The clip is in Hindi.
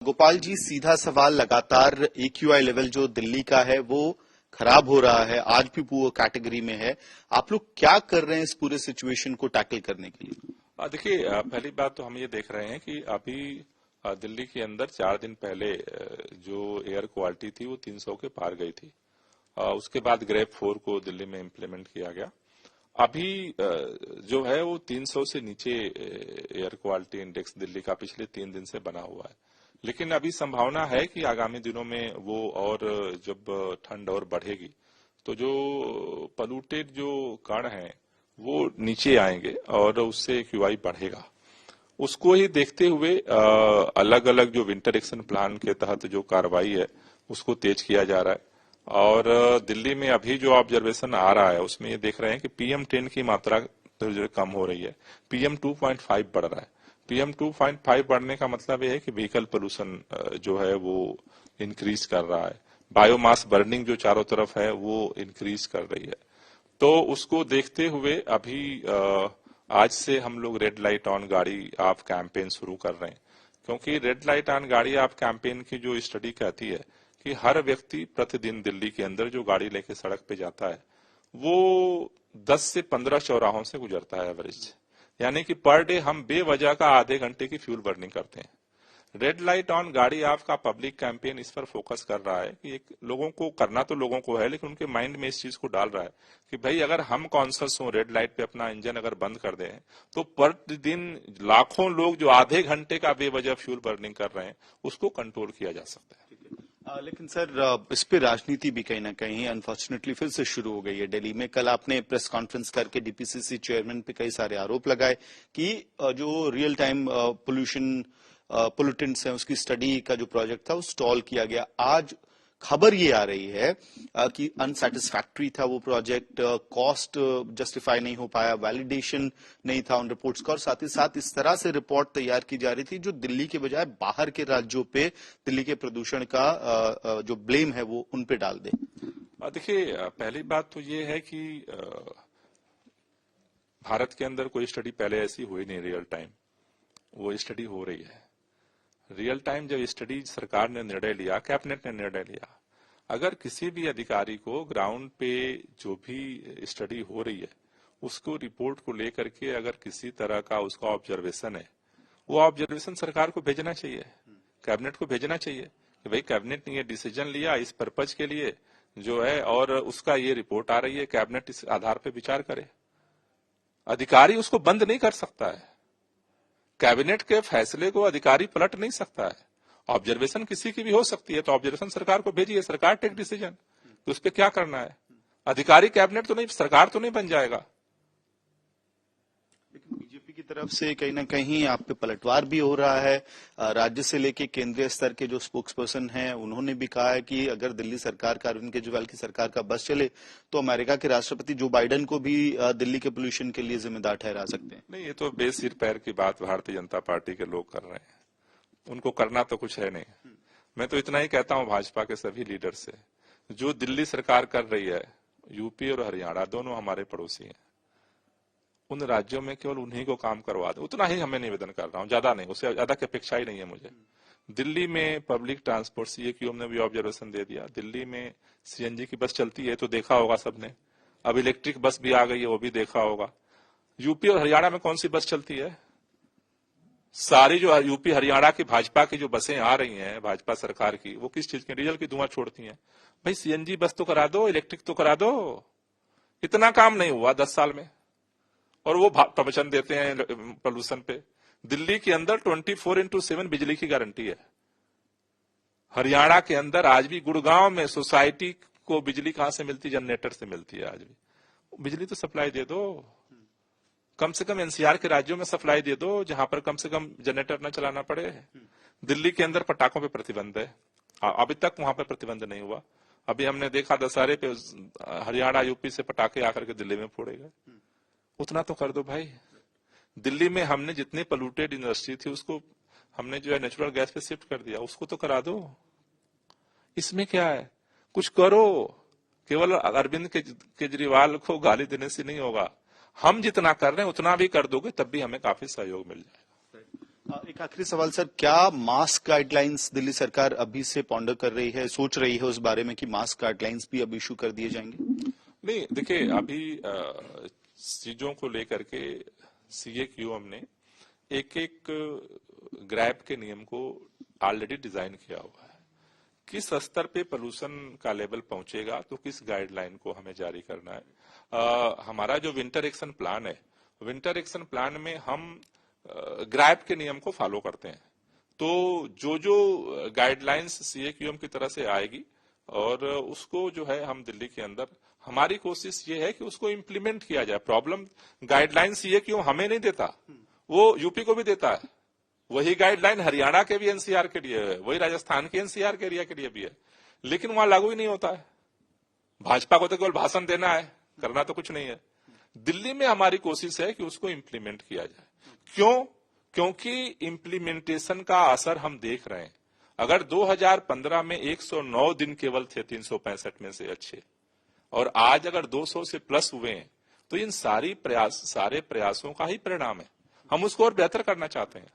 गोपाल जी, सीधा सवाल, लगातार AQI लेवल जो दिल्ली का है वो खराब हो रहा है, आज भी पुअर कैटेगरी में है। आप लोग क्या कर रहे हैं इस पूरे सिचुएशन को टैकल करने के लिए? देखिए, पहली बात तो हम ये देख रहे हैं कि अभी दिल्ली के अंदर 4 दिन पहले जो एयर क्वालिटी थी वो 300 के पार गई थी। उसके बाद ग्रेड 4 को दिल्ली में इम्प्लीमेंट किया गया। अभी जो है वो 300 से नीचे एयर क्वालिटी इंडेक्स दिल्ली का पिछले 3 दिन से बना हुआ है। लेकिन अभी संभावना है कि आगामी दिनों में वो और जब ठंड और बढ़ेगी तो जो पॉल्यूटेड जो कण हैं वो नीचे आएंगे और उससे QI बढ़ेगा। उसको ही देखते हुए अलग अलग जो विंटर एक्शन प्लान के तहत जो कार्रवाई है उसको तेज किया जा रहा है। और दिल्ली में अभी जो ऑब्जर्वेशन आ रहा है उसमें ये देख रहे हैं कि PM10 की मात्रा जो कम हो रही है, PM2.5 बढ़ रहा है। PM2.5 बढ़ने का मतलब ये है कि व्हीकल पोल्यूशन जो है वो इंक्रीज कर रहा है, बायोमास बर्निंग जो चारों तरफ है वो इंक्रीज कर रही है। तो उसको देखते हुए अभी आज से हम लोग रेड लाइट ऑन गाड़ी ऑफ कैंपेन शुरू कर रहे हैं। क्योंकि रेड लाइट ऑन गाड़ी ऑफ कैंपेन की जो स्टडी कहती है कि हर व्यक्ति प्रतिदिन दिल्ली के अंदर जो गाड़ी लेके सड़क पे जाता है वो 10 से 15 चौराहों से गुजरता है एवरेज। यानी कि पर डे हम बेवजह का आधे घंटे की फ्यूल बर्निंग करते हैं। रेड लाइट ऑन गाड़ी ऑफ का पब्लिक कैंपेन इस पर फोकस कर रहा है कि एक लोगों को करना तो लोगों को है, लेकिन उनके माइंड में इस चीज को डाल रहा है कि भाई अगर हम कॉन्शियस हो, रेड लाइट पे अपना इंजन अगर बंद कर दें तो प्रतिदिन लाखों लोग जो आधे घंटे का बेवजह फ्यूल बर्निंग कर रहे हैं उसको कंट्रोल किया जा सकता है। लेकिन सर, इस पे राजनीति भी कहीं ना कहीं अनफॉर्चुनेटली फिर से शुरू हो गई है दिल्ली में। कल आपने प्रेस कॉन्फ्रेंस करके DPCC चेयरमैन पे कई सारे आरोप लगाए कि जो रियल टाइम पोल्यूटेंट्स हैं उसकी स्टडी का जो प्रोजेक्ट था वो स्टॉल किया गया। आज खबर ये आ रही है कि अनसेटिस्फैक्ट्री था वो प्रोजेक्ट, कॉस्ट जस्टिफाई नहीं हो पाया, वैलिडेशन नहीं था उन रिपोर्ट्स का, और साथ ही साथ इस तरह से रिपोर्ट तैयार की जा रही थी जो दिल्ली के बजाय बाहर के राज्यों पे दिल्ली के प्रदूषण का जो ब्लेम है वो उन पे डाल दे। देखिए, पहली बात तो ये है कि भारत के अंदर कोई स्टडी पहले ऐसी हुई नहीं रियल टाइम। वो स्टडी हो रही है रियल टाइम। जब स्टडी सरकार ने निर्णय लिया, कैबिनेट ने निर्णय लिया, अगर किसी भी अधिकारी को ग्राउंड पे जो भी स्टडी हो रही है उसको रिपोर्ट को लेकर के अगर किसी तरह का उसका ऑब्जर्वेशन है, वो ऑब्जर्वेशन सरकार को भेजना चाहिए, कैबिनेट को भेजना चाहिए कि भाई कैबिनेट ने ये डिसीजन लिया इस पर्पज के लिए जो है और उसका ये रिपोर्ट आ रही है, कैबिनेट इस आधार पर विचार करे। अधिकारी उसको बंद नहीं कर सकता है। कैबिनेट के फैसले को अधिकारी पलट नहीं सकता है। ऑब्जर्वेशन किसी की भी हो सकती है, तो ऑब्जर्वेशन सरकार को भेजिए, सरकार टेक डिसीजन तो उस पर क्या करना है। अधिकारी कैबिनेट तो नहीं, सरकार तो नहीं बन जाएगा। लेकिन बीजेपी की तरफ से कहीं ना कहीं आप पे पलटवार भी हो रहा है। राज्य से लेके केंद्रीय स्तर के जो स्पोक्स पर्सन हैं उन्होंने भी कहा है कि अगर दिल्ली सरकार का, अरविंद केजरीवाल की सरकार का बस चले तो अमेरिका के राष्ट्रपति जो बाइडेन को भी दिल्ली के पोल्यूशन के लिए जिम्मेदार ठहरा सकते हैं। नहीं, ये तो बेसिर पैर की बात भारतीय जनता पार्टी के लोग कर रहे हैं, उनको करना तो कुछ है नहीं। मैं तो इतना ही कहता हूं भाजपा के सभी लीडर से, जो दिल्ली सरकार कर रही है, यूपी और हरियाणा दोनों हमारे पड़ोसी हैं, उन राज्यों में केवल उन्हीं को काम करवा दे, उतना ही हमें निवेदन कर रहा हूं, ज्यादा नहीं, उससे ज्यादा की अपेक्षा ही नहीं है मुझे। दिल्ली में पब्लिक ट्रांसपोर्ट CAQ ने भी ऑब्जर्वेशन दे दिया। दिल्ली में CNG की बस चलती है तो देखा होगा सबने, अब इलेक्ट्रिक बस भी आ गई है वो भी देखा होगा। यूपी और हरियाणा में कौन सी बस चलती है? सारी जो यूपी हरियाणा की भाजपा की जो बसें आ रही हैं भाजपा सरकार की, वो किस चीज के, डीजल की धुआं छोड़ती हैं। भाई CNG बस तो करा दो, इलेक्ट्रिक तो करा दो। इतना काम नहीं हुआ 10 साल में, और वो प्रवचन देते हैं पोल्यूशन पे। दिल्ली के अंदर 24/7 बिजली की गारंटी है। हरियाणा के अंदर आज भी गुड़गांव में सोसाइटी को बिजली कहां से मिलती? जनरेटर से मिलती है। आज भी बिजली तो सप्लाई दे दो, कम से कम NCR के राज्यों में सप्लाई दे दो जहां पर कम से कम जनरेटर न चलाना पड़े। दिल्ली के अंदर पटाखों पे प्रतिबंध है, अभी तक वहां पर प्रतिबंध नहीं हुआ। अभी हमने देखा दशहरे पे हरियाणा यूपी से पटाखे आकर के दिल्ली में फोड़े गए। उतना तो कर दो भाई। दिल्ली में हमने जितनी पोल्यूटेड इंडस्ट्री थी उसको हमने जो है नेचुरल गैस पे शिफ्ट कर दिया, उसको तो करा दो। इसमें क्या है, कुछ करो। केवल अरविंद केजरीवाल को गाली देने से नहीं होगा, हम जितना कर रहे हैं उतना भी कर दोगे तब भी हमें काफी सहयोग मिल जाएगा। एक आखिरी सवाल सर, क्या मास्क गाइडलाइंस दिल्ली सरकार अभी से पॉन्डर कर रही है, सोच रही है उस बारे में कि मास्क गाइडलाइंस भी अब इशू कर दिए जाएंगे? नहीं, देखिए अभी चीजों को लेकर के सीएक्यूएम ने एक एक ग्रैब के नियम को ऑलरेडी डिजाइन किया हुआ है। किस स्तर पे पोल्यूशन का लेवल पहुंचेगा तो किस गाइडलाइन को हमें जारी करना है। हमारा जो विंटर एक्शन प्लान है, विंटर एक्शन प्लान में हम ग्रैब के नियम को फॉलो करते हैं। तो जो जो गाइडलाइंस सीएक्यूएम की तरह से आएगी और उसको जो है हम दिल्ली के अंदर, हमारी कोशिश ये है कि उसको इम्प्लीमेंट किया जाए। प्रॉब्लम गाइडलाइन सीएक्यूएम हमें नहीं देता, वो यूपी को भी देता है। वही गाइडलाइन हरियाणा के भी एनसीआर के लिए है, वही राजस्थान के एनसीआर के एरिया के लिए भी है, लेकिन वहां लागू ही नहीं होता है। भाजपा को तो केवल भाषण देना है, करना तो कुछ नहीं है। दिल्ली में हमारी कोशिश है कि उसको इम्प्लीमेंट किया जाए। क्यों? क्योंकि इम्प्लीमेंटेशन का असर हम देख रहे हैं। अगर 2015 में 109 दिन केवल थे 365 में से अच्छे, और आज अगर 200 से प्लस हुए हैं, तो इन सारे प्रयासों का ही परिणाम है। हम उसको और बेहतर करना चाहते हैं।